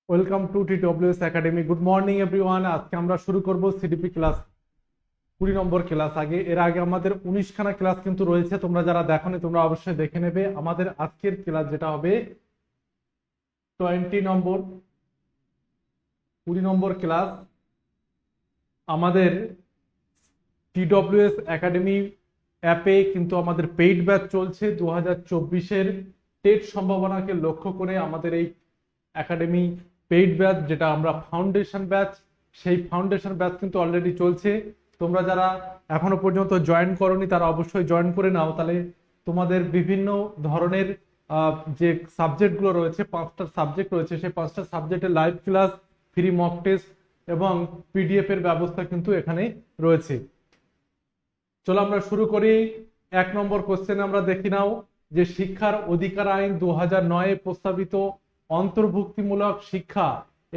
Welcome to TWS academy. Good morning everyone. আজকে আমরা শুরু করব সিডিপি ক্লাস 20 নম্বর ক্লাস। এর আগে আমাদের 19খানা ক্লাস কিন্তু রয়েছে, তোমরা যারা দেখোনি তোমরা অবশ্যই দেখে নেবে। আমাদের আজকের ক্লাস যেটা হবে 20 নম্বর 20 নম্বর ক্লাস। আমাদের টিডব্লিউএস একাডেমি অ্যাপে কিন্তু আমাদের পেইড ব্যাচ চলছে। 2024-এর টেট সম্ভাবনাকে লক্ষ্য করে আমাদের এই একাডেমি পেইড ব্যাচ, যেটা আমরা ফাউন্ডেশন ব্যাচ, সেই ফাউন্ডেশন ব্যাচ কিন্তু অলরেডি চলছে। তোমরা যারা এখনো পর্যন্ত জয়েন করোনি তারা অবশ্যই জয়েন করে নাও, তাহলে তোমাদের বিভিন্ন ধরনের যে সাবজেক্টগুলো রয়েছে, 5টা সাবজেক্ট রয়েছে, সেই 5টা সাবজেক্টের live class, free mock test এবং পিডিএফ এর ব্যবস্থা কিন্তু এখানে রয়েছে। চলো আমরা শুরু করি। 1 নম্বর কোশ্চেন আমরা দেখি নাও যে শিক্ষার অধিকার আইন 2009-এ প্রস্তাবিত অন্তর্ভুক্তিমূলক শিক্ষা,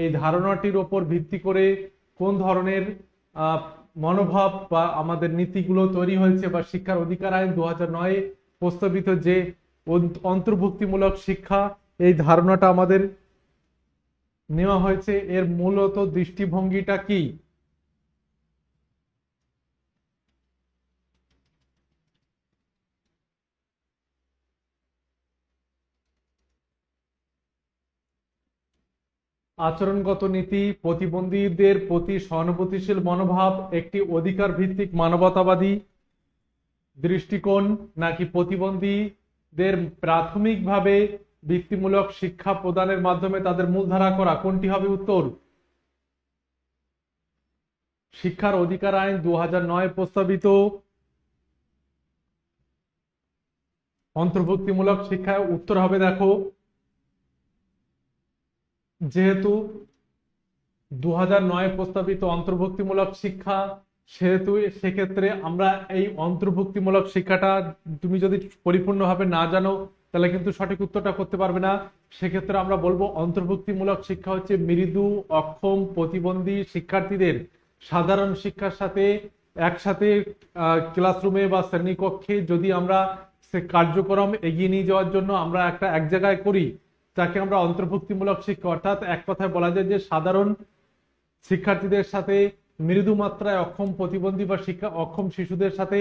এই ধারণাটির ওপর ভিত্তি করে কোন ধরনের মনোভাব বা আমাদের নীতিগুলো তৈরি হয়েছে, বা শিক্ষার অধিকার আইন 2009-এ প্রস্তাবিত যে অন্তর্ভুক্তিমূলক শিক্ষা, এই ধারণাটা আমাদের নেওয়া হয়েছে, এর মূলত দৃষ্টিভঙ্গিটা কি? আচরণগত নীতি, প্রতিবন্ধীদের প্রতি সহানুভূতিশীল মনোভাব, একটি অধিকার ভিত্তিক মানবতাবাদী দৃষ্টিকোণ, নাকি প্রতিবন্ধীদের প্রাথমিকভাবে বৃত্তিমূলক শিক্ষা প্রদানের মাধ্যমে তাদের মূলধারা করা? কোনটি হবে উত্তর? শিক্ষার অধিকার আইন 2009 প্রস্তাবিত অন্তর্ভুক্তিমূলক শিক্ষায় উত্তর হবে, দেখো, যেহেতু 2009 প্রস্তাবিত অন্তর্ভুক্তিমূলক শিক্ষা, সেহেতু সেক্ষেত্রে আমরা এই অন্তর্ভুক্তিমূলক শিক্ষাটা তুমি যদি পরিপূর্ণভাবে না জানো তাহলে কিন্তু সঠিক উত্তরটা করতে পারবে না। সেক্ষেত্রে আমরা বলবো অন্তর্ভুক্তিমূলক শিক্ষা হচ্ছে মৃদু, অক্ষম, প্রতিবন্ধী শিক্ষার্থীদের সাধারণ শিক্ষার সাথে একসাথে ক্লাসরুমে বা শ্রেণীকক্ষে যদি আমরা সে কার্যক্রম এগিয়ে নিয়ে যাওয়ার জন্য আমরা এক জায়গায় করি, তাকে আমরা অন্তর্ভুক্তিমূলক শিক্ষা, অর্থাৎ এক কথায় বলা যায় যে সাধারণ শিক্ষার্থীদের সাথে মৃদু মাত্রায় অক্ষম, প্রতিবন্ধী বা অক্ষম শিশুদের সাথে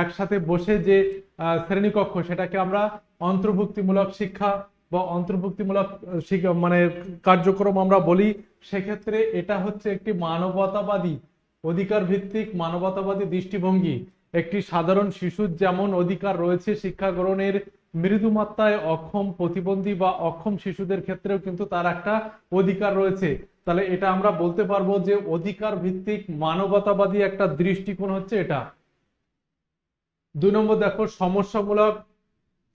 একসাথে বসে যে শ্রেণীকক্ষ, সেটাকে আমরা অন্তর্ভুক্তিমূলক শিক্ষা বা অন্তর্ভুক্তিমূলক মানে কার্যক্রম আমরা বলি। সেক্ষেত্রে এটা হচ্ছে একটি মানবতাবাদী, অধিকার ভিত্তিক মানবতাবাদী দৃষ্টিভঙ্গি। একটি সাধারণ শিশুর যেমন অধিকার রয়েছে শিক্ষা গ্রহণের, মৃদু মাত্রায় অক্ষম, প্রতিবন্ধী বা অক্ষম শিশুদের ক্ষেত্রেও কিন্তু তার একটা অধিকার রয়েছে। তাহলে এটা আমরা বলতে পারবো যে অধিকার ভিত্তিক মানবতাবাদী একটা দৃষ্টিকোণ হচ্ছে এটা। 2 নম্বর দেখো,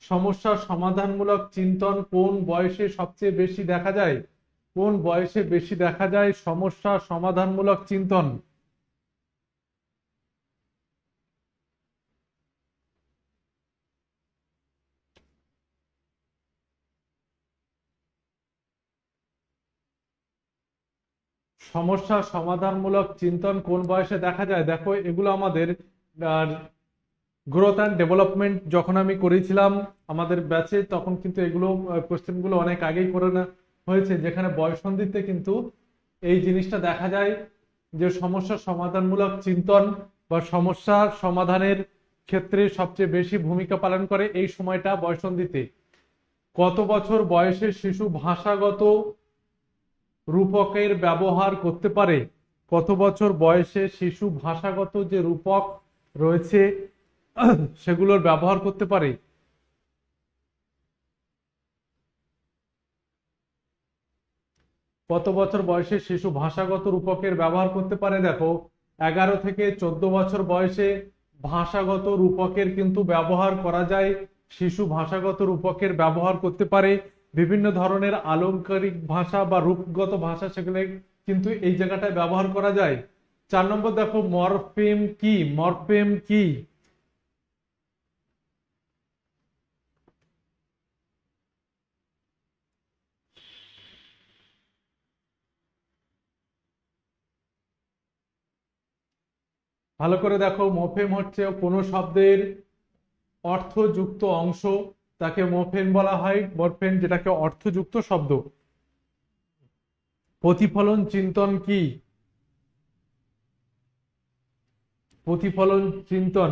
সমস্যা সমাধানমূলক চিন্তন কোন বয়সে সবচেয়ে বেশি দেখা যায়? কোন বয়সে বেশি দেখা যায় সমস্যা সমাধানমূলক চিন্তন? সমস্যা সমাধানমূলক চিন্তন কোন বয়সে দেখা যায়? দেখো, এগুলো আমাদের গ্রোথ অ্যান্ড ডেভেলপমেন্ট যখন আমি করেছিলাম আমাদের ব্যাচে, তখন কিন্তু এগুলো কোশ্চেনগুলো অনেক আগেই করে না হয়েছে, যেখানে বয়ঃসন্ধিতে কিন্তু এই জিনিসটা দেখা যায় যে সমস্যা সমাধানমূলক চিন্তন বা সমস্যার সমাধানের ক্ষেত্রে সবচেয়ে বেশি ভূমিকা পালন করে এই সময়টা বয়ঃসন্ধিতে। কত বছর বয়সে শিশু ভাষাগত রূপকের ব্যবহার করতে পারে? কত বছর বয়সে শিশু ভাষাগত যে রূপক রয়েছে সেগুলোর ব্যবহার করতে পারে? কত বছর বয়সে শিশু ভাষাগত রূপকের ব্যবহার করতে পারে? দেখো, 11 থেকে 14 বছর বয়সে ভাষাগত রূপকের কিন্তু ব্যবহার করা যায়। শিশু ভাষাগত রূপকের ব্যবহার করতে পারে। বিভিন্ন ধরনের আলংকারিক ভাষা বা রূপগত ভাষা, সেগুলো কিন্তু এই জায়গাটায় ব্যবহার করা যায়। 4 নম্বর দেখো, মরফেম কি? মরফেম কি? ভালো করে দেখো, মরফেম হচ্ছে কোনো শব্দের অর্থযুক্ত অংশ, তাকে মরফেম বলা হয়। মরফেম যেটাকে অর্থযুক্ত শব্দ। প্রতিফলন চিন্তন কি? প্রতিফলন চিন্তন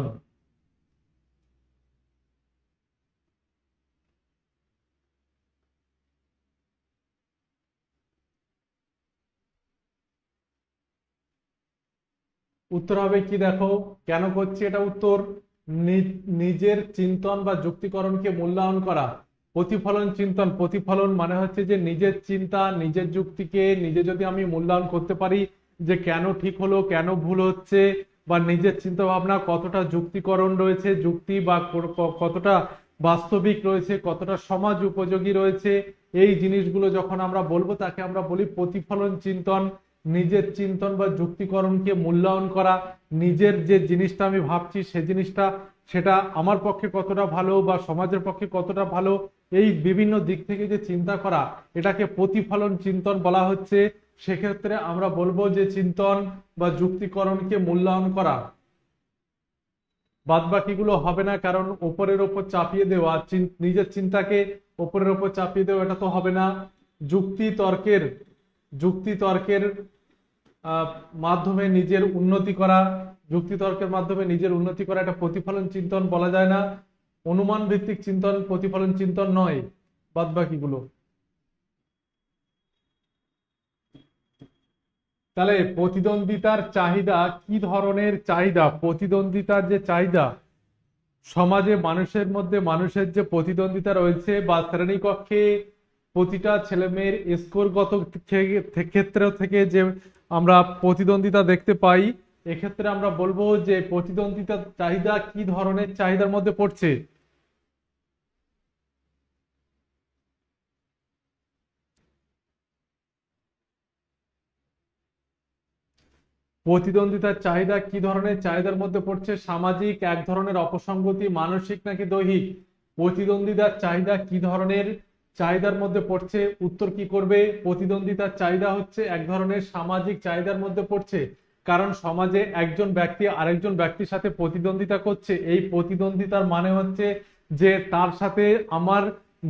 উত্তর হবে কি দেখো, কেন করছি এটা উত্তর, নিজের চিন্তন বা যুক্তিকরণকে মূল্যায়ন করা। প্রতিফলন চিন্তন, প্রতিফলন মানে হচ্ছে যে নিজের চিন্তা নিজের যুক্তিকে নিজে যদি আমি মূল্যায়ন করতে পারি যে কেন ঠিক হলো কেন ভুল হচ্ছে, বা নিজের চিন্তা ভাবনা কতটা যুক্তিকরণ রয়েছে, যুক্তি বা কতটা বাস্তবিক রয়েছে, কতটা সমাজ উপযোগী রয়েছে, এই জিনিসগুলো যখন আমরা বলবো তাকে আমরা বলি প্রতিফলন চিন্তন। নিজের চিন্তন বা যুক্তিকরণকে মূল্যায়ন করা, নিজের যে জিনিসটা আমি ভাবছি সে জিনিসটা সেটা আমার পক্ষে কতটা ভালো বা সমাজের পক্ষে কতটা ভালো, এই বিভিন্ন দিক থেকে যে চিন্তা করা, এটাকে প্রতিফলন চিন্তন বলা হচ্ছে। সেক্ষেত্রে আমরা বলবো যে চিন্তন বা যুক্তিকরণকে মূল্যায়ন করা। বাদ বাকিগুলো হবে না, কারণ ওপরের ওপর চাপিয়ে দেওয়া, নিজের চিন্তাকে ওপরের ওপর চাপিয়ে দেওয়া এটা তো হবে না। যুক্তি তর্কের যুক্তি তর্কের মাধ্যমে নিজের উন্নতি করা, যুক্তি তর্কের মাধ্যমে নিজের উন্নতি করা, এটা প্রতিফলন চিন্তন বলা যায় না। অনুমান ভিত্তিক চিন্তন প্রতিফলন চিন্তন নয়। বাদ বাকিগুলো তাহলে প্রতিদ্বন্দ্বিতার চাহিদা কি ধরনের চাহিদা? প্রতিদ্বন্দ্বিতার যে চাহিদা, সমাজে মানুষের মধ্যে মানুষের যে প্রতিদ্বন্দ্বিতা রয়েছে বা শ্রেণীকক্ষে প্রতিটা ছেলে মেয়ের স্কোরগত ক্ষেত্র থেকে যে আমরা প্রতিদ্বন্দ্বিতা দেখতে পাই, এক্ষেত্রে আমরা বলবো যে প্রতিদ্বন্দ্বিতার চাহিদা কি ধরনের চাহিদার মধ্যে পড়ছে? প্রতিদ্বন্দ্বিতার চাহিদা কি ধরনের চাহিদার মধ্যে পড়ছে? সামাজিক, এক ধরনের অপসঙ্গতি, মানসিক নাকি দৈহিক? প্রতিদ্বন্দ্বিতার চাহিদা কি ধরনের চাহিদার মধ্যে পড়ছে? উত্তর কি করবে? প্রতিদ্বন্দ্বিতার চাহিদা হচ্ছে এক ধরনের সামাজিক চাহিদার মধ্যে পড়ছে, কারণ সমাজে একজন ব্যক্তি আরেকজন ব্যক্তির সাথে প্রতিদ্বন্দ্বিতা করছে, এই প্রতিদ্বন্দ্বিতার মানে হচ্ছে যে তার সাথে আমার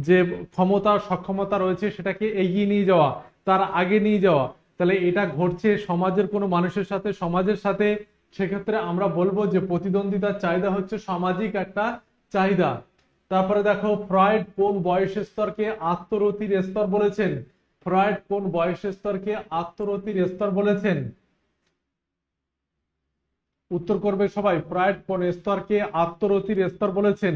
যে ক্ষমতা সক্ষমতা রয়েছে সেটাকে এগিয়ে নিয়ে যাওয়া, তার আগে নিয়ে যাওয়া। তাহলে এটা ঘটছে সমাজের কোনো মানুষের সাথে, সমাজের সাথে। সেক্ষেত্রে আমরা বলবো যে প্রতিদ্বন্দ্বিতার চাহিদা হচ্ছে সামাজিক একটা চাহিদা। তারপরে দেখো, ফ্রয়েড কোন বয়স স্তরকে আত্মরতির স্তর বলেছেন? ফ্রয়েড কোন বয়স স্তরকে আত্মরতির স্তর বলেছেন? উত্তর করবে সবাই, ফ্রয়েড কোন স্তরকে আত্মরতির স্তর বলেছেন?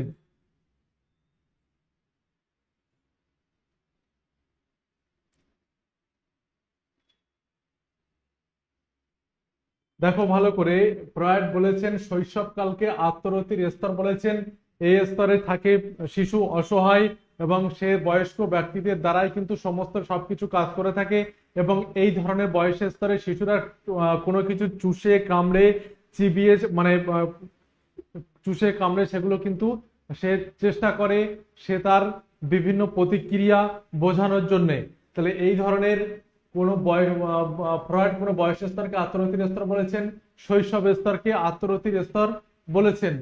দেখো ভালো করে, ফ্রয়েড বলেছেন শৈশবকালকে আত্মরতির স্তর বলেছেন। এই স্তরে থাকে শিশু অসহায় এবং সে বয়স্ক ব্যক্তিদের দ্বারাই কিন্তু সমস্ত সবকিছু কাজ করে থাকে, এবং এই ধরনের বয়সের স্তরে শিশুরা কোনো কিছু চুষে কামড়ে চিবিয়ে মানে চুষে কামড়ে সেগুলো কিন্তু সে চেষ্টা করে সে তার বিভিন্ন প্রতিক্রিয়া বোঝানোর জন্য। তাহলে এই ধরনের কোন ফ্রয়েড কোন বয়স স্তরকে আত্মরতির স্তর বলেছেন? শৈশব স্তরকে আত্মরতির স্তর বলেছেন।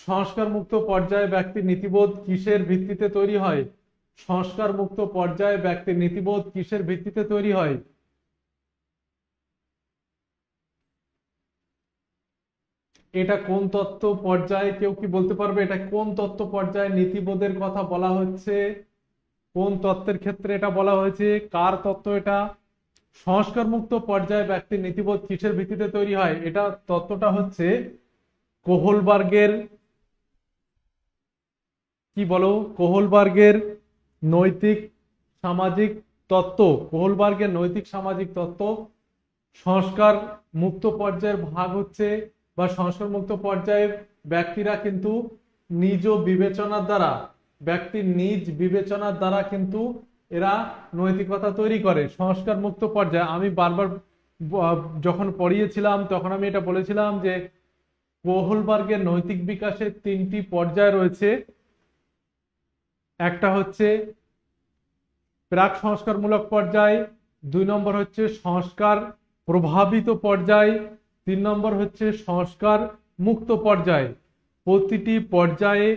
সংস্কার মুক্ত পর্যায়ে ব্যক্তির নীতিবোধ কিসের ভিত্তিতে তৈরি হয়? সংস্কার মুক্ত পর্যায়ে ব্যক্তির নীতিবোধ কিসের ভিত্তিতে তৈরি হয়? এটা কোন তত্ত্ব পর্যায়ে, কেউ কি বলতে পারবে এটা কোন তত্ত্ব পর্যায়ে নীতিবোধের কথা বলা হচ্ছে? কোন তত্ত্বের ক্ষেত্রে এটা বলা হয়েছে? কার তত্ত্ব এটা? সংস্কার মুক্ত পর্যায়ে ব্যক্তির নীতিবোধ কিসের ভিত্তিতে তৈরি হয়? এটা তত্ত্বটা হচ্ছে কোহলবার্গের, কি বলো, কোহলবার্গের নৈতিক সামাজিক তত্ত্ব। কোহলবার্গের নৈতিক সামাজিক তত্ত্ব। সংস্কার মুক্ত পর্যায়ের ভাগ হচ্ছে বা সংস্কার মুক্ত পর্যায়ের ব্যক্তিরা কিন্তু নিজ বিবেচনার দ্বারা, ব্যক্তির নিজ বিবেচনার দ্বারা কিন্তু এরা নৈতিকতা তৈরি করে। সংস্কার মুক্ত পর্যায়ে আমি বারবার যখন পড়িয়েছিলাম তখন আমি এটা বলেছিলাম যে কোহলবার্গের নৈতিক বিকাশের তিনটি পর্যায় রয়েছে। একটা হচ্ছে প্রাক সংস্কারমূলক পর্যায়, 2 নম্বর হচ্ছে সংস্কার প্রভাবিত পর্যায়, 3 নম্বর হচ্ছে সংস্কার মুক্ত পর্যায়। প্রতিটি পর্যায়ে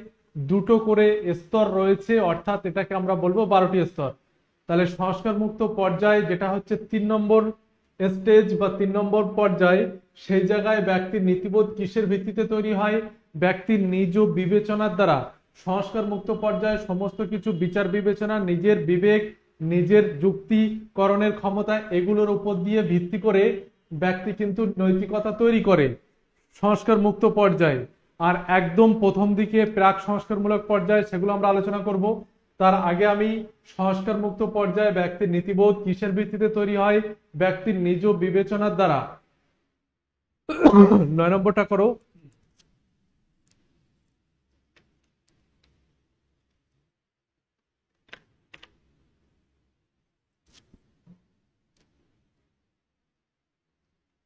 দুটো করে স্তর রয়েছে, অর্থাৎ এটাকে আমরা বলবো 12টি স্তর। তাহলে সংস্কার মুক্ত পর্যায় যেটা হচ্ছে 3 নম্বর স্টেজ বা 3 নম্বর পর্যায়, সেই জায়গায় ব্যক্তির নীতিবোধ কিসের ভিত্তিতে তৈরি হয়? ব্যক্তির নিজ বিবেচনার দ্বারা। সংস্কার মুক্ত পর্যায়ে সমস্ত কিছু বিচার বিবেচনা, নিজের বিবেক, নিজের যুক্তিকরণের ক্ষমতা, এগুলোর উপর দিয়ে ভিত্তি করে ব্যক্তি কিন্তু নৈতিকতা তৈরি করে সংস্কার মুক্ত পর্যায়ে। আর একদম প্রথম দিকে প্রাক সংস্কারমূলক পর্যায়ে, সেগুলো আমরা আলোচনা করব। তার আগে আমি সংস্কার মুক্ত পর্যায়ে ব্যক্তির নীতিবোধ কিসের ভিত্তিতে তৈরি হয়? ব্যক্তির নিজ বিবেচনার দ্বারা। 9 নম্বরটা করো।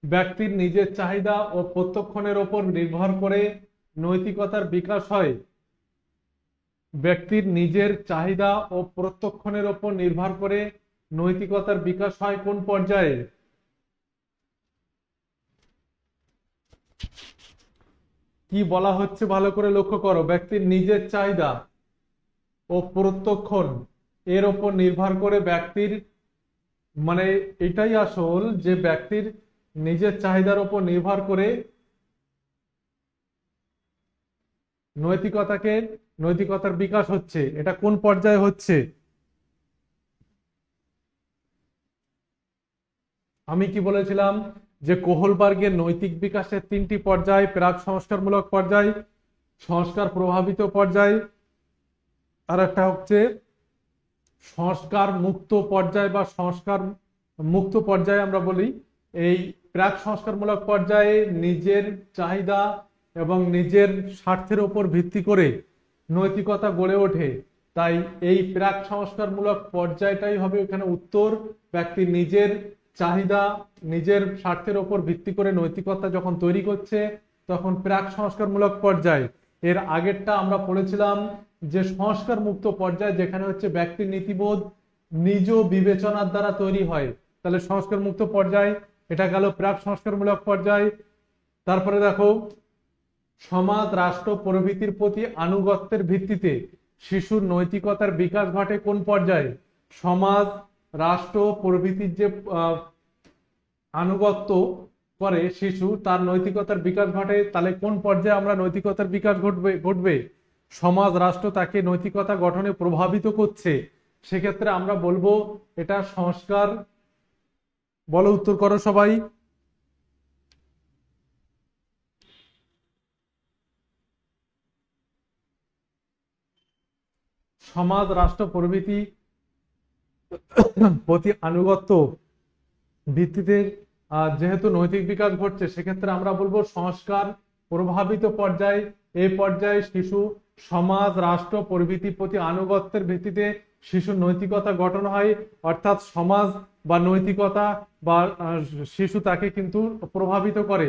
ব্যক্তির নিজের চাহিদা ও প্রত্যক্ষণের ওপর নির্ভর করে নৈতিকতার বিকাশ হয়। ব্যক্তির নিজের চাহিদা ও প্রত্যক্ষণের ওপর নির্ভর করে নৈতিকতার বিকাশ হয় কোন পর্যায়ে? কি বলা হচ্ছে ভালো করে লক্ষ্য করো। ব্যক্তির নিজের চাহিদা ও প্রত্যক্ষণ এর ওপর নির্ভর করে ব্যক্তির, মানে এটাই আসল যে ব্যক্তির নিজের চাহিদার উপর নির্ভর করে নৈতিকতার বিকাশ হচ্ছে। এটা কোন পর্যায়ে হচ্ছে? আমি কি বলেছিলাম যে কোহলবার্গের নৈতিক বিকাশের 3টি পর্যায়: প্রাক সংস্কারমূলক পর্যায়, সংস্কার প্রভাবিত পর্যায়, আর একটা হচ্ছে সংস্কার মুক্ত পর্যায় বা সংস্কার মুক্ত পর্যায়ে আমরা বলি। এই প্রাক সংস্কারমূলক পর্যায়ে নিজের চাহিদা এবং নিজের স্বার্থের উপর ভিত্তি করে নৈতিকতা গড়ে ওঠে। তাই এই প্রাক সংস্কারমূলক পর্যায়টাই হবে এখানে উত্তর। ব্যক্তি নিজের চাহিদা, নিজের স্বার্থের উপর ভিত্তি করে নৈতিকতা যখন তৈরি করছে, তখন প্রাক সংস্কারমূলক পর্যায়। এর আগেরটা আমরা পড়েছিলাম যে সংস্কার মুক্ত পর্যায়, যেখানে হচ্ছে ব্যক্তির নীতিবোধ নিজ বিবেচনার দ্বারা তৈরি হয়। তাহলে সংস্কার মুক্ত পর্যায় এটা গেল প্রাক সংস্কারমূলক পর্যায়। তারপরে দেখো, সমাজ, রাষ্ট্র প্রভৃতির প্রতি আনুগত্যের ভিত্তিতে শিশুর নৈতিকতার বিকাশ ঘটে কোন পর্যায়ে? সমাজ, রাষ্ট্র প্রভৃতির যে আনুগত্য করে শিশু, তার নৈতিকতার বিকাশ ঘটে। তাহলে কোন পর্যায়ে আমরা নৈতিকতার বিকাশ ঘটবে? সমাজ, রাষ্ট্র তাকে নৈতিকতা গঠনে প্রভাবিত করছে, সেক্ষেত্রে আমরা বলবো এটা সংস্কার। বলো, উত্তর করো সবাই। সমাজ, রাষ্ট্র প্রভৃতি প্রতি আনুগত্য ভিত্তিতে যেহেতু নৈতিক বিকাশ ঘটছে, সেক্ষেত্রে আমরা বলবো সংস্কার প্রভাবিত পর্যায়। এই পর্যায়ে শিশু সমাজ, রাষ্ট্র প্রভৃতির প্রতি আনুগত্যের ভিত্তিতে শিশুর নৈতিকতা গঠন হয়। অর্থাৎ সমাজ বা নৈতিকতা বা শিশু তাকে কিন্তু প্রভাবিত করে,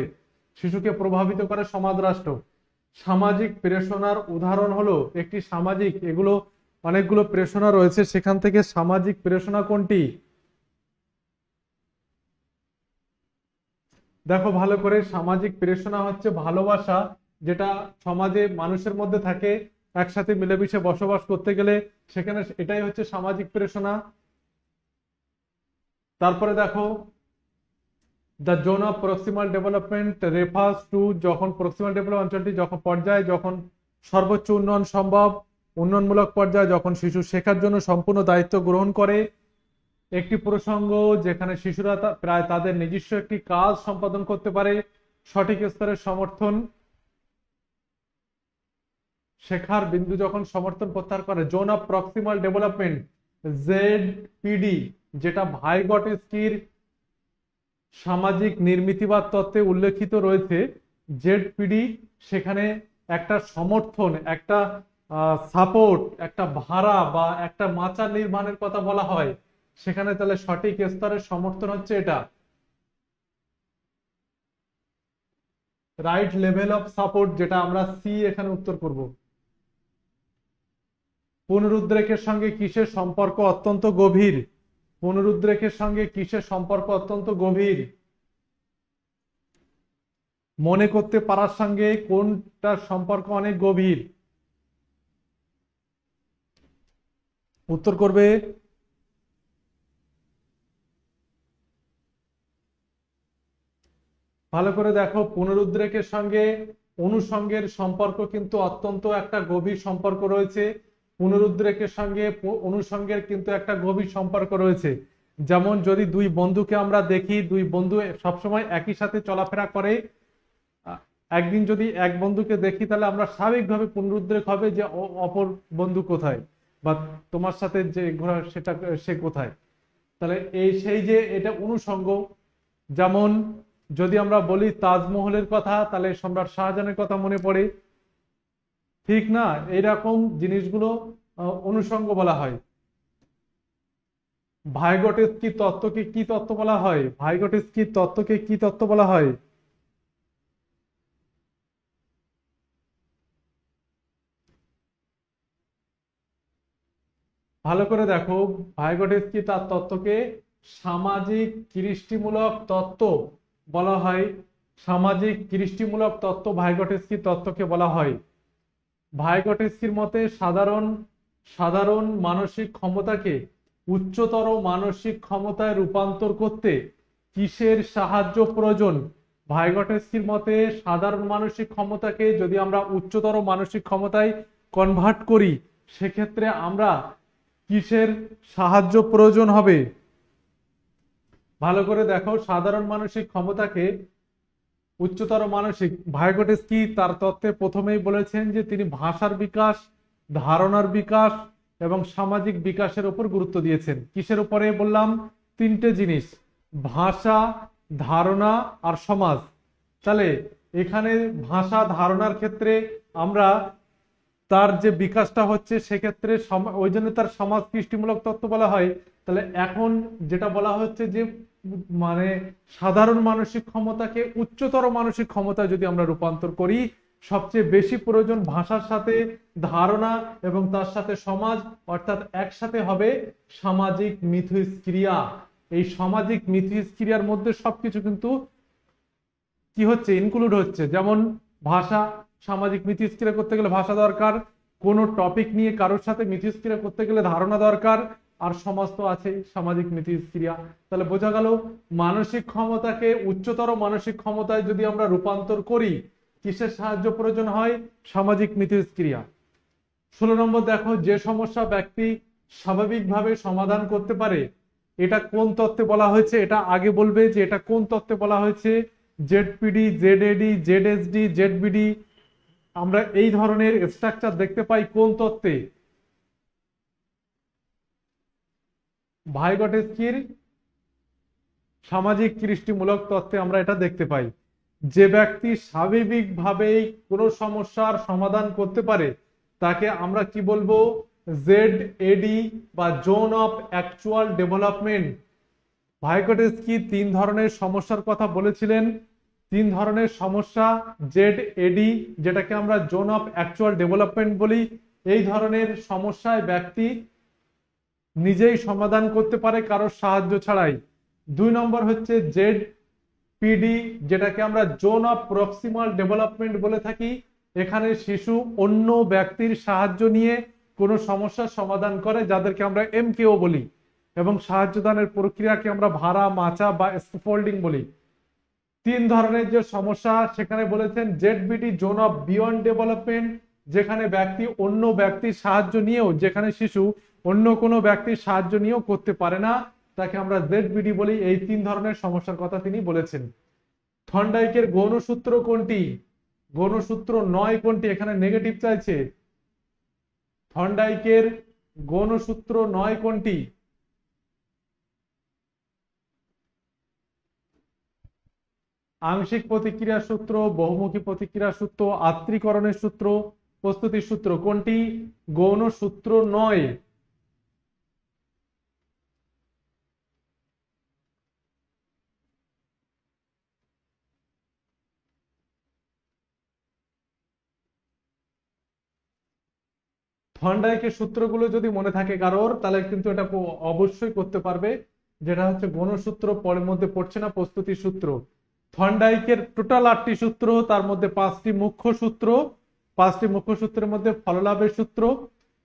শিশুকে প্রভাবিত করে সমাজ, রাষ্ট্র। সামাজিক প্রেরণার উদাহরণ হলো একটি সামাজিক, এগুলো অনেকগুলো প্রেরণা রয়েছে, সেখান থেকে সামাজিক প্রেরণা কোনটি? দেখো ভালো করে, সামাজিক প্রেরণা হচ্ছে ভালোবাসা, যেটা সমাজে মানুষের মধ্যে থাকে একসাথে মিলেমিশে বসবাস করতে গেলে, সেখানে এটাই হচ্ছে সামাজিক প্রেরণা। তারপরে দেখো, the zone of proximal development refers to, যখন প্রক্সিমাল ডেভেলপমেন্ট অঞ্চলটি যখন পর্যায়ে যখন সর্বোচ্চ উন্নয়ন সম্ভব, উন্নয়নমূলক পর্যায়ে যখন শিশু শেখার জন্য সম্পূর্ণ দায়িত্ব গ্রহণ করে। একটি প্রসঙ্গ যেখানে শিশুরা প্রায় তাদের নিজস্ব একটি কাজ সম্পাদন করতে পারে, সঠিক স্তরের সমর্থন, শেখার বিন্দু যখন সমর্থন প্রত্যাহার করে। Zone of proximal development, ZPD, যেটা ভাইগটস্কির সামাজিক নির্মিতিবাদ তত্ত্বে উল্লেখিত রয়েছে, ZPD, সেখানে একটা সমর্থন, একটা সাপোর্ট, একটা ভাড়া বা একটা মাচা নির্মাণের কথা বলা হয়। সেখানে তাহলে সঠিক স্তরের সমর্থন হচ্ছে এটা, রাইট লেভেল অফ সাপোর্ট, যেটা আমরা সি এখানে উত্তর করব। পুনরুদ্রেকের সঙ্গে কিসের সম্পর্ক অত্যন্ত গভীর? পুনরুদ্রেকের সঙ্গে কিসের সম্পর্ক অত্যন্ত গভীর? মনে করতে পারার সঙ্গে কোনটার সম্পর্ক অনেক গভীর? উত্তর করবে। ভালো করে দেখো, পুনরুদ্রেকের সঙ্গে অনুষঙ্গের সম্পর্ক কিন্তু অত্যন্ত একটা গভীর সম্পর্ক রয়েছে। পুনরুদ্রেকের সঙ্গে অনুষঙ্গের কিন্তু একটা গভীর সম্পর্ক রয়েছে। যেমন যদি দুই বন্ধুকে আমরা দেখি, দুই বন্ধু সবসময় একই সাথে চলাফেরা করে, একদিন যদি এক বন্ধুকে দেখি তাহলে আমরা স্বাভাবিকভাবে পুনরুদ্রেক হবে যে অপর বন্ধু কোথায়, বা তোমার সাথে যে ঘোরা সেটা সে কোথায়। তাহলে সেই যে এটা অনুষঙ্গ। যেমন যদি আমরা বলি তাজমহলের কথা, তাহলে সম্রাট শাহজাহানের কথা মনে পড়ে, ঠিক না? এইরকম জিনিসগুলো অনুষঙ্গ বলা হয়। ভাইগোটস্কি তত্ত্বকে কি তত্ত্ব বলা হয়? ভাইগোটস্কি তত্ত্বকে কি তত্ত্ব বলা হয়? ভালো করে দেখো, ভাইগোটস্কি তার তত্ত্বকে সামাজিক কৃষ্টিমূলক তত্ত্ব বলা হয়। সামাজিক কৃষ্টিমূলক তত্ত্ব ভাইগোটস্কি তত্ত্বকে বলা হয়। ভাইগোটস্কির মতে সাধারণ সাধারণ মানসিক ক্ষমতাকে উচ্চতর মানসিক ক্ষমতায় রূপান্তর করতে কিসের সাহায্য প্রয়োজন? ভাইগোটস্কির মতে সাধারণ মানসিক ক্ষমতাকে যদি আমরা উচ্চতর মানসিক ক্ষমতায় কনভার্ট করি, সেক্ষেত্রে আমরা কিসের সাহায্য প্রয়োজন হবে? ভালো করে দেখো, সাধারণ মানসিক ক্ষমতাকে উচ্চতর মানসিক, ভাইগোটস্কি তার তত্ত্বে প্রথমেই বলেছেন যে তিনি ভাষার বিকাশ, ধারণার বিকাশ এবং সামাজিক বিকাশের উপর গুরুত্ব দিয়েছেন। কিসের উপরে বললাম? তিনটে জিনিস, ভাষা, ধারণা আর সমাজ। তাহলে এখানে ভাষা ধারণার ক্ষেত্রে আমরা তার যে বিকাশটা হচ্ছে, সেক্ষেত্রে ওই জন্য তার সমাজ কৃষ্টিমূলক তত্ত্ব বলা হয়। তাহলে এখন যেটা বলা হচ্ছে যে মানে সাধারণ মানসিক ক্ষমতাকে উচ্চতর মানসিক ক্ষমতা যদি আমরা রূপান্তর করি, সবচেয়ে বেশি প্রয়োজন ভাষার সাথে ধারণা এবং তার সাথে সমাজ, অর্থাৎ একসাথে হবে সামাজিক মিথস্ক্রিয়া। এই সামাজিক মিথস্ক্রিয়ার মধ্যে সবকিছু কিন্তু কি হচ্ছে? ইনক্লুড হচ্ছে। যেমন ভাষা, সামাজিক মিথস্ক্রিয়া করতে গেলে ভাষা দরকার, কোনো টপিক নিয়ে কারোর সাথে মিথস্ক্রিয়া করতে গেলে ধারণা দরকার, আর সমাজ তো আছেই, সামাজিক মিথস্ক্রিয়া। তাহলে বোঝা গেল মানসিক ক্ষমতাকে উচ্চতর মানসিক ক্ষমতায় যদি আমরা রূপান্তর করি, কিসের সাহায্য প্রয়োজন হয়? সামাজিক মিথস্ক্রিয়া। 16 নম্বর দেখো, যে সমস্যা ব্যক্তি স্বাভাবিকভাবে সমাধান করতে পারে, এটা কোন তত্ত্বে বলা হয়েছে? এটা আগে বলবে যে এটা কোন তত্ত্বে বলা হয়েছে। জেডপিডি, জেডএডি, জেডএসডি, জেডবিডি, আমরা এই ধরনের স্ট্রাকচার দেখতে পাই কোন তত্ত্বে? ভাইগোটস্কির সামাজিক কৃষ্টিমূলক তত্ত্বে আমরা এটা দেখতে পাই। যে ব্যক্তি স্বাভাবিকভাবেই কোনো সমস্যার সমাধান করতে পারে তাকে আমরা কি বলবো? জেডএডি বা জোন অফ অ্যাকচুয়াল ডেভেলপমেন্ট। ভাইগোটস্কি তিন ধরনের সমস্যার কথা বলেছিলেন। তিন ধরনের সমস্যা, জেডএডি, যেটাকে আমরা জোন অফ অ্যাকচুয়াল ডেভেলপমেন্ট বলি। এই ধরনের সমস্যায় ব্যক্তি নিজেই সমাধান করতে পারে কারোর সাহায্য ছাড়াই। 2 নম্বর হচ্ছে জেড পিডি, যেটাকে আমরা জোন অফ প্রক্সিমাল ডেভেলপমেন্ট বলে থাকি। এখানে শিশু অন্য ব্যক্তির সাহায্য নিয়ে কোনো সমস্যার সমাধান করে, যাদেরকে আমরা এমকেও বলি, এবং সাহায্যদানের প্রক্রিয়াকে আমরা ভাড়া, মাচা বা স্ক্যাফোল্ডিং বলি। 3 ধরনের যে সমস্যা সেখানে বলেছেন জেডবিডি জোন অফ বিয়ন্ড ডেভেলপমেন্ট, যেখানে ব্যক্তি অন্য ব্যক্তির সাহায্য নিয়েও, যেখানে শিশু অন্য কোনো ব্যক্তির সাহায্য নিয়েও করতে পারে না, তাকে আমরা জেডবিডি বলি। এই 3 ধরনের সমস্যার কথা তিনি বলেছেন। থর্নডাইকের গৌণসূত্র কোনটি? গৌণসূত্র 9 কোনটি? এখানে নেগেটিভ চাইছে। থর্নডাইকের গৌণসূত্র 9 কোনটি? আংশিক প্রতিক্রিয়া সূত্র, বহুমুখী প্রতিক্রিয়া সূত্র, আত্রীকরণের সূত্র, প্রস্তুতির সূত্র। কোনটি গৌণ সূত্র নয়? থর্নডাইকের সূত্রগুলো যদি মনে থাকে কারোর, তাহলে কিন্তু এটা অবশ্যই করতে পারবে। যেটা হচ্ছে গৌণসূত্র পরের মধ্যে পড়ছে না, প্রস্তুতির সূত্র। থর্নডাইকের টোটাল 8টি সূত্র, তার মধ্যে 5টি মুখ্য সূত্র। 5টি মুখ্য সূত্রের মধ্যে ফললাভের সূত্র,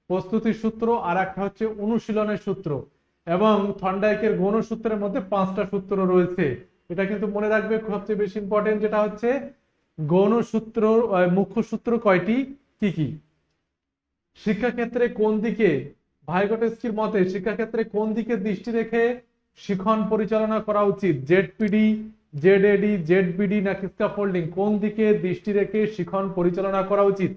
প্রস্তুতির সূত্র, আর একটা হচ্ছে অনুশীলনের সূত্র। এবং থর্নডাইকের গৌণসূত্রের মধ্যে 5টা সূত্র রয়েছে। এটা কিন্তু মনে রাখবে, সবচেয়ে বেশি ইম্পর্টেন্ট যেটা হচ্ছে গৌণ সূত্র, মুখ্য সূত্র কয়টি, কি কি। শিক্ষাক্ষেত্রে কোন দিকে, ভাইগোটস্কির মতে শিক্ষাক্ষেত্রে কোন দিকে দৃষ্টি রেখে শিখন পরিচালনা করা উচিত, জেডপিডি, জেডএডি, জেডবিডি নাকি স্ক্যাফোল্ডিং, কোন দিকে দৃষ্টি রেখে শিখন পরিচালনা করা উচিত।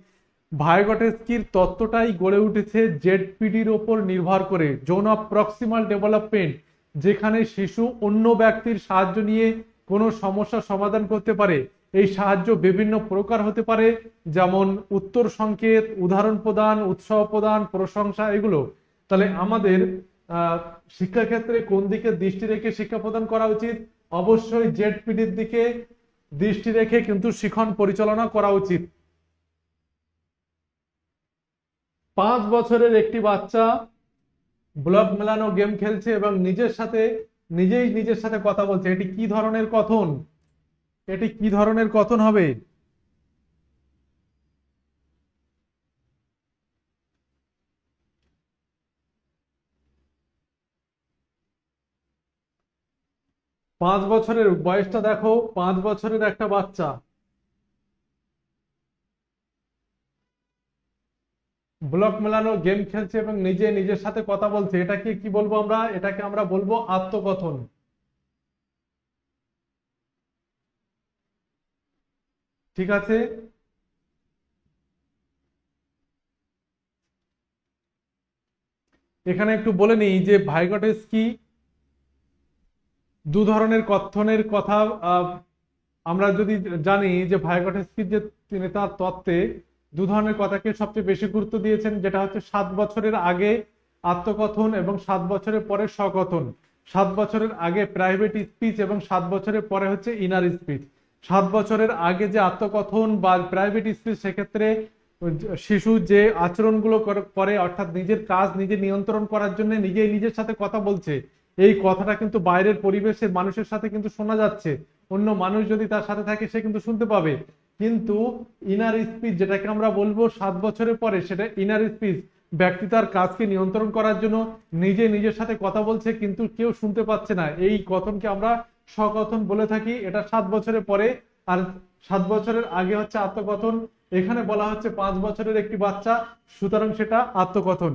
ভাইগোটস্কির তত্ত্বটাই গড়ে উঠেছে জেডপিডির ওপর নির্ভর করে, জোন অফ প্রক্সিমাল ডেভেলপমেন্ট, যেখানে শিশু অন্য ব্যক্তির সাহায্য নিয়ে কোনো সমস্যা সমাধান করতে পারে। এই সাহায্য বিভিন্ন প্রকার হতে পারে, যেমন উত্তর সংকেত, উদাহরণ প্রদান, উৎসাহ প্রদান, প্রশংসা, এগুলো। তাহলে আমাদের শিক্ষাক্ষেত্রে কোন দিকে দৃষ্টি রেখে শিক্ষা প্রদান করা উচিত, অবশ্যই জেডপিডির দিকে দৃষ্টি রেখে কিন্তু শিখন পরিচালনা করা উচিত। 5 বছরের একটি বাচ্চা ব্লক মেলানো গেম খেলছে এবং নিজের সাথে কথা বলছে, এটি কি ধরনের কথন, এটি কি ধরনের কথন হবে। 5 বছরের বয়সটা দেখো, 5 বছরের একটা বাচ্চা ব্লক মেলানো গেম খেলছে এবং নিজের সাথে কথা বলছে, এটাকে কি বলবো আমরা, এটাকে আমরা বলবো আত্মকথন। ঠিক আছে, এখানে একটু বলে নিই যে ভাইগোটস্কি দু ধরনের কথনের কথা আমরা যদি জানি যে ভাইগোটস্কি যে তিনি তার তত্ত্বে দু ধরনের কথাকে সবচেয়ে বেশি গুরুত্ব দিয়েছেন, যেটা হচ্ছে 7 বছরের আগে আত্মকথন এবং 7 বছরের পরে স্বকথন। 7 বছরের আগে প্রাইভেট স্পিচ এবং 7 বছরের পরে হচ্ছে ইনার স্পিচ। 7 বছরের আগে যে আত্মকথন বা প্রাইভেট স্পিচ, সেক্ষেত্রে শিশু যে আচরণগুলো করে, অর্থাৎ নিজের কাজ নিজে নিয়ন্ত্রণ করার জন্য নিজের সাথে কথা বলছে, এই কথাটা কিন্তু বাইরের পরিবেশের মানুষের সাথে কিন্তু শোনা যাচ্ছে, অন্য মানুষ যদি তার সাথে থাকে সে কিন্তু শুনতে পাবে। কিন্তু ইনার স্পিচ যেটাকে আমরা বলবো 7 বছরের পরে, সেটা ইনার স্পিচ, ব্যক্তি তার কাজকে নিয়ন্ত্রণ করার জন্য নিজের সাথে কথা বলছে কিন্তু কেউ শুনতে পাচ্ছে না, এই কথনকে আমরা স্বকথন বলে থাকি। এটা 7 বছরের পরে। আর 7 বছরের আগে হচ্ছে আত্মকথন। এখানে বলা হচ্ছে 5 বছরের একটি বাচ্চা, সুতরাং সেটা আত্মকথন।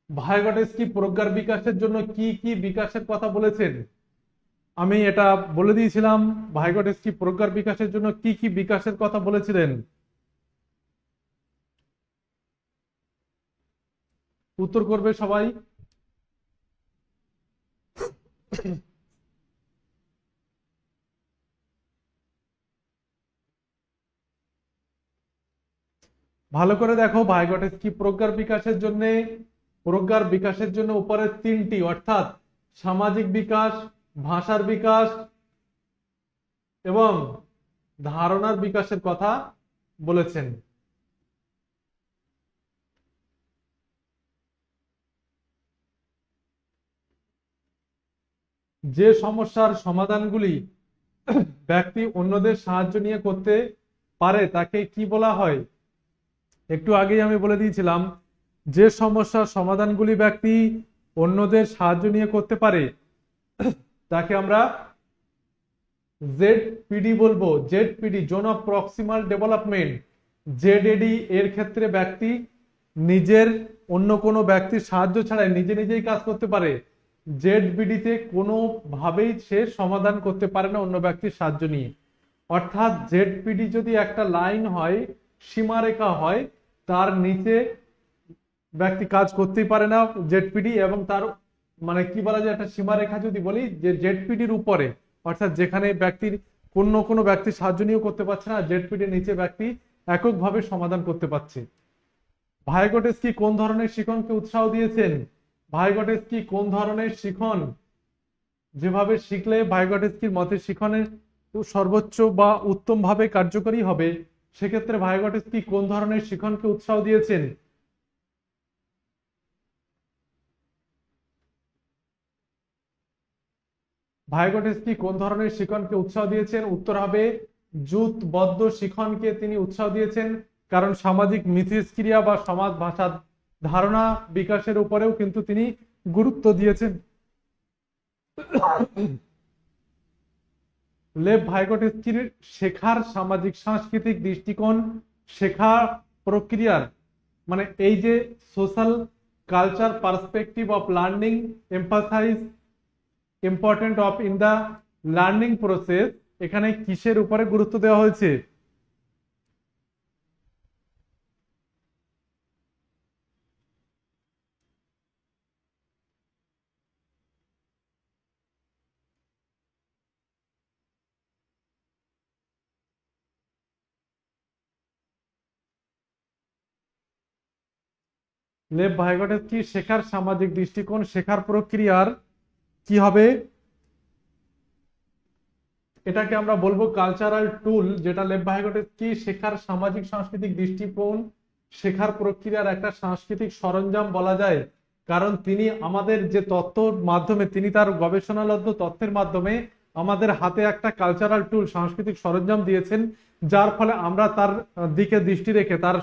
ভাইগোটস্কি প্রজ্ঞার বিকাশের জন্য কি কি বিকাশের কথা বলেছেন, আমি এটা বলে দিয়েছিলাম। ভাইগোটস্কি প্রজ্ঞার বিকাশের জন্য কি কি বিকাশের কথা বলেছিলেন, উত্তর করবে সবাই। ভালো করে দেখো, ভাইগোটস্কি প্রজ্ঞার বিকাশের জন্য উপরে 3টি, অর্থাৎ সামাজিক বিকাশ, ভাষার বিকাশ এবং ধারণার বিকাশের কথা বলেছেন। যে সমস্যার সমাধানগুলি ব্যক্তি অন্যদের সাহায্য নিয়ে করতে পারে তাকে কি বলা হয়, একটু আগেই আমি বলে দিয়েছিলাম, যে সমস্যার সমাধানগুলি ব্যক্তি অন্যদের সাহায্য নিয়ে করতে পারে তাকে আমরা জেডপিডি বলবো। ZPD, zone of proximal development. জেডএডি এর ক্ষেত্রে ব্যক্তি অন্য কোনো ব্যক্তির সাহায্য ছাড়াই নিজেই কাজ করতে পারে। জেডবিডিতে কোনোভাবেই সে সমাধান করতে পারে না অন্য ব্যক্তির সাহায্য নিয়ে। অর্থাৎ জেডপিডি যদি একটা লাইন হয়, সীমারেখা হয়, তার নিচে ব্যক্তি কাজ করতেই পারে না জেডপিডি, এবং তার মানে কি বলা যায়, একটা সীমারেখা যদি বলি যে জেডপিডির উপরে, অর্থাৎ যেখানে ব্যক্তির কোনো ব্যক্তির সাহায্য নিয়েও করতে পারছে না, জেডপিডির নিচে ব্যক্তি এককভাবে সমাধান করতে পারছে। ভাইগোটস্কি কোন ধরনের শিখনকে উৎসাহ দিয়েছেন, ভাইগোটস্কি কোন ধরনের শিখন, যেভাবে শিখলে ভাইগোটস্কির মতে শিখনের সর্বোচ্চ বা উত্তম ভাবে কার্যকরী হবে, সেক্ষেত্রে ভাইগোটস্কি কোন ধরনের শিখনকে উৎসাহ দিয়েছেন। ভাইগোটস্কি কোন ধরনের শিখনকে উৎসাহ দিয়েছেন, উত্তর হবে জুথবদ্ধ শিখনকে তিনি উৎসাহ দিয়েছেন, কারণ সামাজিক মিথস্ক্রিয়া বা সমাজ ভাষার ধারণা বিকাশের উপরেও কিন্তু তিনি গুরুত্ব দিয়েছেন। লেভ ভাইগোটস্কির শেখার সামাজিক সাংস্কৃতিক দৃষ্টিকোণ, শেখা প্রক্রিয়ার মানে এই যে social culture perspective of learning emphasise important of in the learning process, এখানে কিসের উপরে গুরুত্ব দেওয়া হয়েছে? লেভ ভাইগোটস্কি শেখার সামাজিক দৃষ্টিকোণ, শেখার প্রক্রিয়ার কি হবে? এটাকে আমরা বলবো কালচারাল টুল, যেটা লেভ ভাইগোটস্কি শেখার সামাজিক সাংস্কৃতিক দৃষ্টিকোণ, শেখার প্রক্রিয়ার একটা সাংস্কৃতিক সরঞ্জাম বলা যায়। কারণ তিনি আমাদের যে তথ্যর মাধ্যমে, তিনি তার গবেষণালব্ধ তথ্যের মাধ্যমে আমাদের হাতে একটা কালচারাল টুল, সাংস্কৃতিক সরঞ্জাম দিয়েছেন, যার ফলে আমরা তার দিকে দৃষ্টি রেখে, তার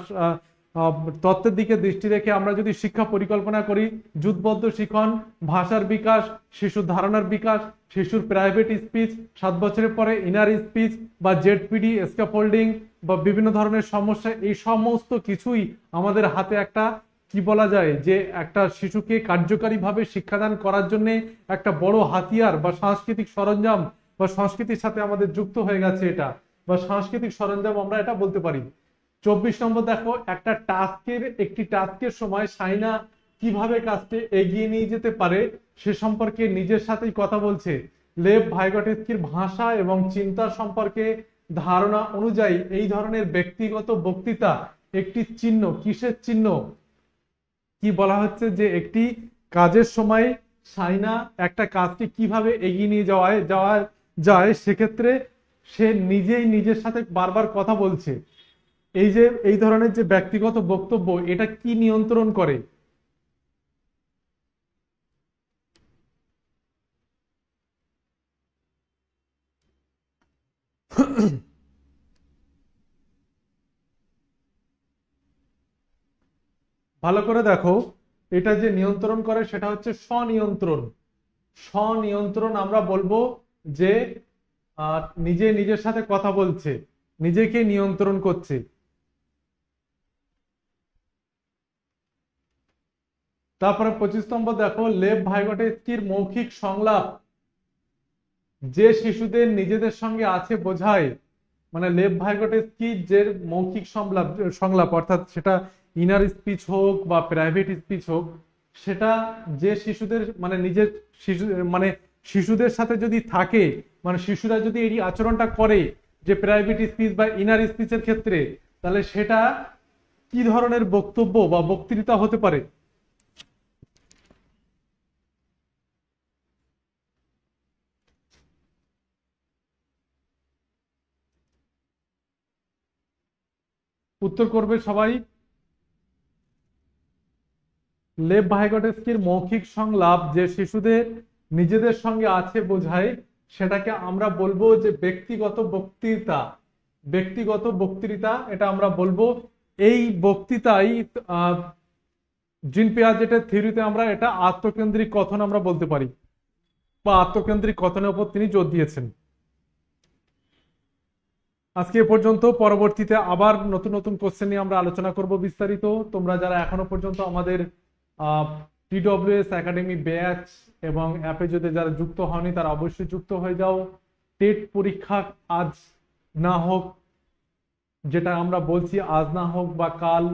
তত্ত্বের দিকে দৃষ্টি রেখে আমরা যদি শিক্ষা পরিকল্পনা করি, যুথবদ্ধ শিখন, ভাষার বিকাশ, শিশুর ধারণার বিকাশ, শিশুর প্রাইভেট স্পিচ, 7 বছরের পরে ইনার স্পিচ বা জেডপিডি, স্ক্যাফোল্ডিং বা বিভিন্ন ধরনের সমস্যা, এই সমস্ত কিছুই আমাদের হাতে একটা কি বলা যায় যে একটা শিশুকে কার্যকারীভাবে শিক্ষাদান করার জন্য একটা বড় হাতিয়ার বা সাংস্কৃতিক সরঞ্জাম বা সংস্কৃতির সাথে আমাদের যুক্ত হয়ে গেছে এটা, বা সাংস্কৃতিক সরঞ্জাম আমরা এটা বলতে পারি। 24 নম্বর দেখো, একটি টাস্কের সময় সাইনা কিভাবে কাজকে এগিয়ে নিয়ে যেতে পারে সে সম্পর্কে নিজের সাথেই কথা বলছে। লেভ ভাইগোটস্কির ভাষা এবং চিন্তা সম্পর্কে ধারণা অনুযায়ী এই ধরনের ব্যক্তিগত বক্তৃতা একটি চিহ্ন, কিসের চিহ্ন? কি বলা হচ্ছে যে একটি কাজের সময় সাইনা একটা কাজকে কিভাবে এগিয়ে নিয়ে যাওয়া যায়, সেক্ষেত্রে সে নিজেই নিজের সাথে বারবার কথা বলছে। এই যে এই ধরনের যে ব্যক্তিগত বক্তব্য, এটা কি নিয়ন্ত্রণ করে? ভালো করে দেখো, এটা যে নিয়ন্ত্রণ করে সেটা হচ্ছে স্বনিয়ন্ত্রণ। স্বনিয়ন্ত্রণ আমরা বলবো যে নিজে নিজের সাথে কথা বলছে, নিজেকে নিয়ন্ত্রণ করছে। তারপরে 25 নম্বর দেখো, লেভ ভাইগোটস্কির মৌখিক সংলাপ যে শিশুদের নিজেদের সঙ্গে আছে বোঝায়, মানে লেভ ভাইগোটস্কি যে মৌখিক সংলাপ সংলাপ অর্থাৎ সেটা ইনার স্পিচ হোক বা প্রাইভেট স্পিচ হোক, সেটা যে শিশুদের মানে নিজের শিশু মানে শিশুদের সাথে যদি থাকে, মানে শিশুরা যদি এই আচরণটা করে যে প্রাইভেট স্পিচ বা ইনার স্পিচের ক্ষেত্রে, তাহলে সেটা কি ধরনের বক্তব্য বা বক্তৃতা হতে পারে? উত্তর করবে সবাই। লেভ ভাইগোটস্কির মৌখিক সংলাপ যে শিশুদের নিজেদের সঙ্গে আছে বোঝায়, সেটাকে আমরা বলবো যে ব্যক্তিগত বক্তৃতা। ব্যক্তিগত বক্তৃতা এটা আমরা বলবো। এই বক্তৃতাই জিন পিয়াজেটের থিওরিতে আমরা এটা আত্মকেন্দ্রিক কথন আমরা বলতে পারি, বা আত্মকেন্দ্রিক কথনের উপর তিনি জোর দিয়েছেন। আজকে এ পর্যন্ত, পরবর্তীতে আবার নতুন নতুন কোশ্চেন নিয়ে আমরা আলোচনা করব বিস্তারিত। তোমরা যারা এখনো পর্যন্ত আমাদের টিডব্লিউএস একাডেমি ব্যাচ এবং অ্যাপে যদি যারা যুক্ত হয়নি তারা অবশ্যই যুক্ত হয়ে যাও। টেট পরীক্ষা আজ না হোক, যেটা আমরা বলছি আজ না হোক বা কাল,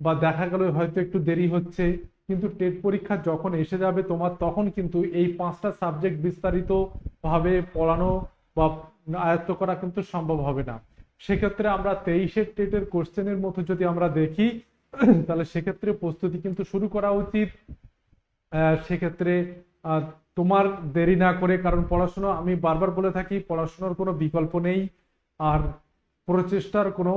বা দেখা গেল হয়তো একটু দেরি হচ্ছে, কিন্তু টেট পরীক্ষা যখন এসে যাবে তোমার, তখন কিন্তু এই 5টা সাবজেক্ট বিস্তারিত ভাবে পড়ানো বা আয়ত্ত করা কিন্তু সম্ভব হবে না। সেক্ষেত্রে আমরা 23-এর টেটের কোশ্চেনের মতো যদি আমরা দেখি, তাহলে সেক্ষেত্রে প্রস্তুতি কিন্তু শুরু করা উচিত। সেক্ষেত্রে তোমার দেরি না করে, কারণ পড়াশোনা, আমি বারবার বলে থাকি, পড়াশোনার কোনো বিকল্প নেই, আর প্রচেষ্টার কোনো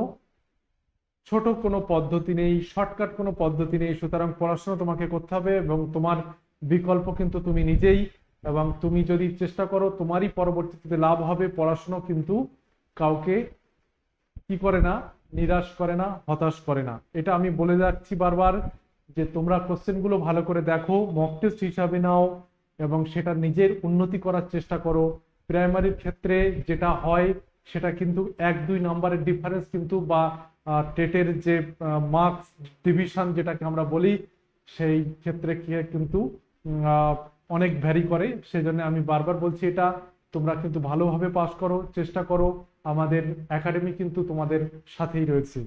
ছোট কোনো পদ্ধতি নেই, শর্টকাট কোনো পদ্ধতি নেই। সুতরাং পড়াশোনা তোমাকে করতে হবে এবং তোমার বিকল্প কিন্তু তুমি নিজেই, এবং তুমি যদি চেষ্টা করো তোমারই পরবর্তীতে লাভ হবে। পড়াশোনা কিন্তু কাউকে কি করে না, নিরাশ করে না, হতাশ করে না। এটা আমি বলে যাচ্ছি বারবার যে তোমরা কোশ্চেন গুলো ভালো করে দেখো, মক টেস্ট হিসাবে নাও, এবং সেটা নিজের উন্নতি করার চেষ্টা করো। প্রাইমারির ক্ষেত্রে যেটা হয় সেটা কিন্তু 1-2 নম্বরের ডিফারেন্স কিন্তু, বা টেটের যে মার্কস ডিভিশন যেটাকে আমরা বলি, সেই ক্ষেত্রে কি কিন্তু অনেক ভ্যারি করে। সেজন্য আমি বারবার বলছি, এটা তোমরা কিন্তু ভালোভাবে পাস করো, চেষ্টা করো। আমাদের একাডেমি কিন্তু তোমাদের সাথেই রয়েছে।